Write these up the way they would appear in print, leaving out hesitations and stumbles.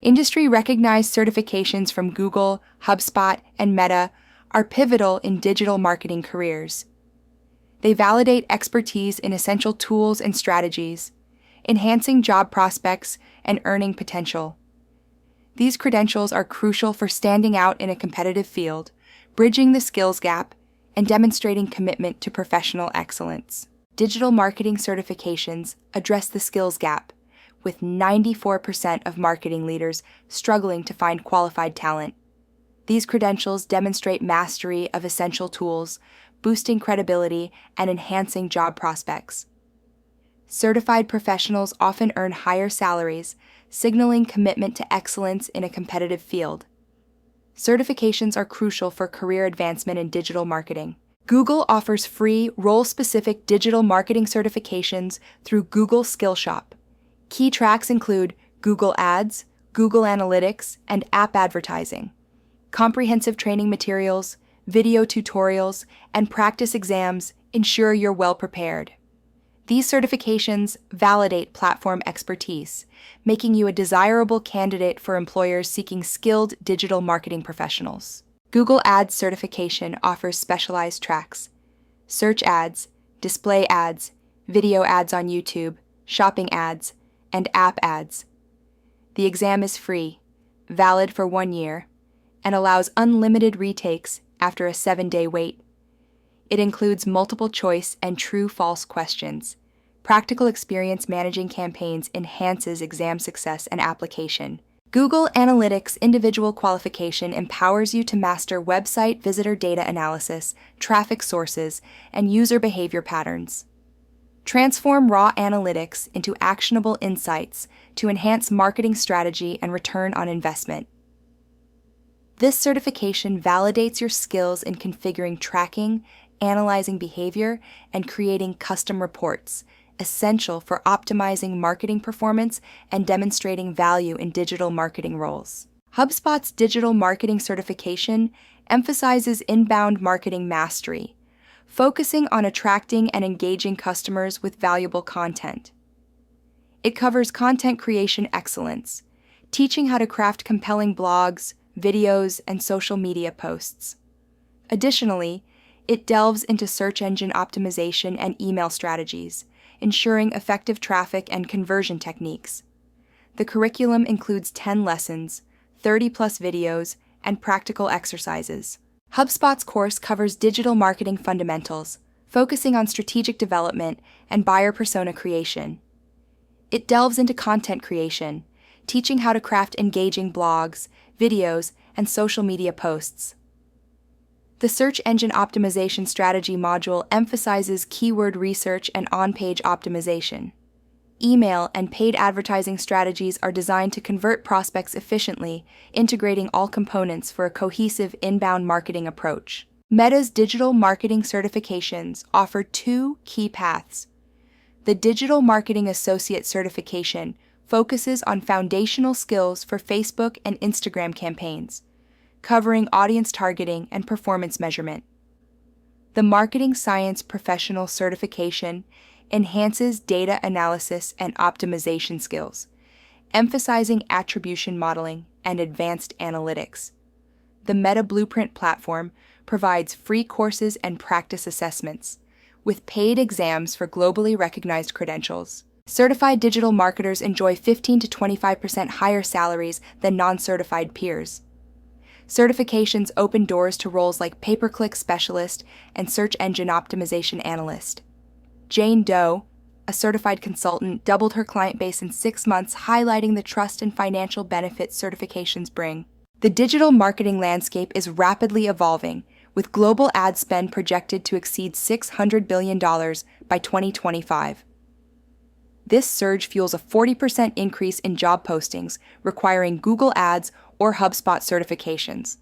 Industry-recognized certifications from Google, HubSpot, and Meta are pivotal in digital marketing careers. They validate expertise in essential tools and strategies, enhancing job prospects and earning potential. These credentials are crucial for standing out in a competitive field, bridging the skills gap, and demonstrating commitment to professional excellence. Digital marketing certifications address the skills gap, with 94% of marketing leaders struggling to find qualified talent. These credentials demonstrate mastery of essential tools, boosting credibility and enhancing job prospects. Certified professionals often earn higher salaries, signaling commitment to excellence in a competitive field. Certifications are crucial for career advancement in digital marketing. Google offers free, role-specific digital marketing certifications through Google Skillshop. Key tracks include Google Ads, Google Analytics, and app advertising. Comprehensive training materials, video tutorials, and practice exams ensure you're well prepared. These certifications validate platform expertise, making you a desirable candidate for employers seeking skilled digital marketing professionals. Google Ads certification offers specialized tracks: search ads, display ads, video ads on YouTube, shopping ads, and app ads. The exam is free, valid for 1 year, and allows unlimited retakes after a 7-day wait. It includes multiple choice and true-false questions. Practical experience managing campaigns enhances exam success and application. Google Analytics individual qualification empowers you to master website visitor data analysis, traffic sources, and user behavior patterns. Transform raw analytics into actionable insights to enhance marketing strategy and return on investment. This certification validates your skills in configuring tracking, analyzing behavior, and creating custom reports, essential for optimizing marketing performance and demonstrating value in digital marketing roles. HubSpot's digital marketing certification emphasizes inbound marketing mastery, focusing on attracting and engaging customers with valuable content. It covers content creation excellence, teaching how to craft compelling blogs, videos, and social media posts. Additionally, it delves into search engine optimization and email strategies, ensuring effective traffic and conversion techniques. The curriculum includes 10 lessons, 30-plus videos, and practical exercises. HubSpot's course covers digital marketing fundamentals, focusing on strategic development and buyer persona creation. It delves into content creation, teaching how to craft engaging blogs, videos, and social media posts. The Search Engine Optimization Strategy module emphasizes keyword research and on-page optimization. Email and paid advertising strategies are designed to convert prospects efficiently, integrating all components for a cohesive inbound marketing approach. Meta's digital marketing certifications offer 2 key paths. The Digital Marketing Associate certification focuses on foundational skills for Facebook and Instagram campaigns, covering audience targeting and performance measurement. The Marketing Science Professional certification enhances data analysis and optimization skills, emphasizing attribution modeling and advanced analytics. The Meta Blueprint platform provides free courses and practice assessments, with paid exams for globally recognized credentials. Certified digital marketers enjoy 15 to 25% higher salaries than non-certified peers. Certifications open doors to roles like pay-per-click specialist and search engine optimization analyst. Jane Doe, a certified consultant, doubled her client base in 6 months, highlighting the trust and financial benefits certifications bring. The digital marketing landscape is rapidly evolving, with global ad spend projected to exceed $600 billion by 2025. This surge fuels a 40% increase in job postings requiring Google Ads or HubSpot certifications.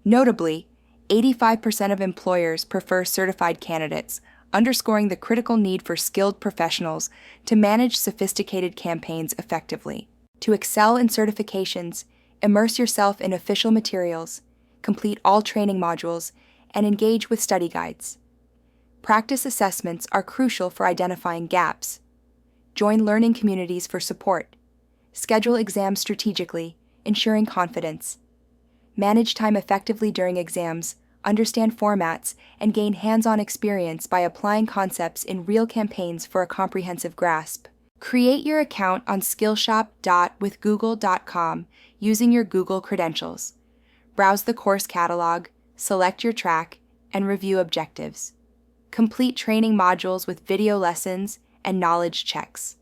Notably, 85% of employers prefer certified candidates, underscoring the critical need for skilled professionals to manage sophisticated campaigns effectively. To excel in certifications, immerse yourself in official materials, complete all training modules, and engage with study guides. Practice assessments are crucial for identifying gaps. Join learning communities for support. Schedule exams strategically, ensuring confidence. Manage time effectively during exams, understand formats, and gain hands-on experience by applying concepts in real campaigns for a comprehensive grasp. Create your account on skillshop.withgoogle.com using your Google credentials. Browse the course catalog, select your track, and review objectives. Complete training modules with video lessons and knowledge checks.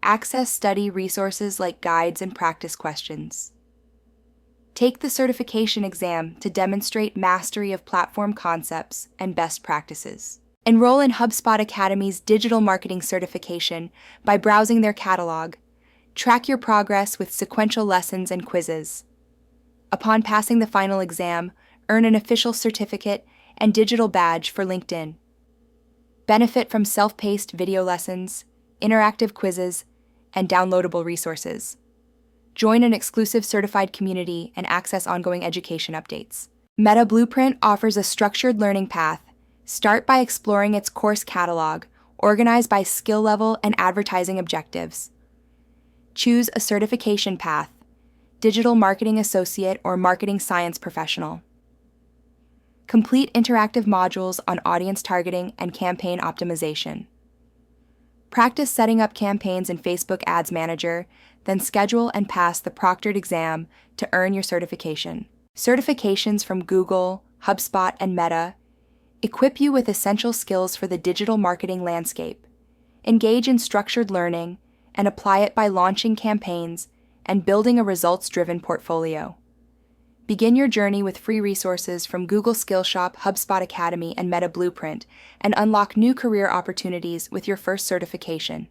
Access study resources like guides and practice questions. Take the certification exam to demonstrate mastery of platform concepts and best practices. Enroll in HubSpot Academy's digital marketing certification by browsing their catalog. Track your progress with sequential lessons and quizzes. Upon passing the final exam, earn an official certificate and digital badge for LinkedIn. Benefit from self-paced video lessons, interactive quizzes, and downloadable resources. Join an exclusive certified community and access ongoing education updates. Meta Blueprint offers a structured learning path. Start by exploring its course catalog, organized by skill level and advertising objectives. Choose a certification path, digital marketing associate or marketing science professional. Complete interactive modules on audience targeting and campaign optimization. Practice setting up campaigns in Facebook Ads Manager, then schedule and pass the proctored exam to earn your certification. Certifications from Google, HubSpot, and Meta equip you with essential skills for the digital marketing landscape. Engage in structured learning and apply it by launching campaigns and building a results-driven portfolio. Begin your journey with free resources from Google Skillshop, HubSpot Academy, and Meta Blueprint, and unlock new career opportunities with your first certification.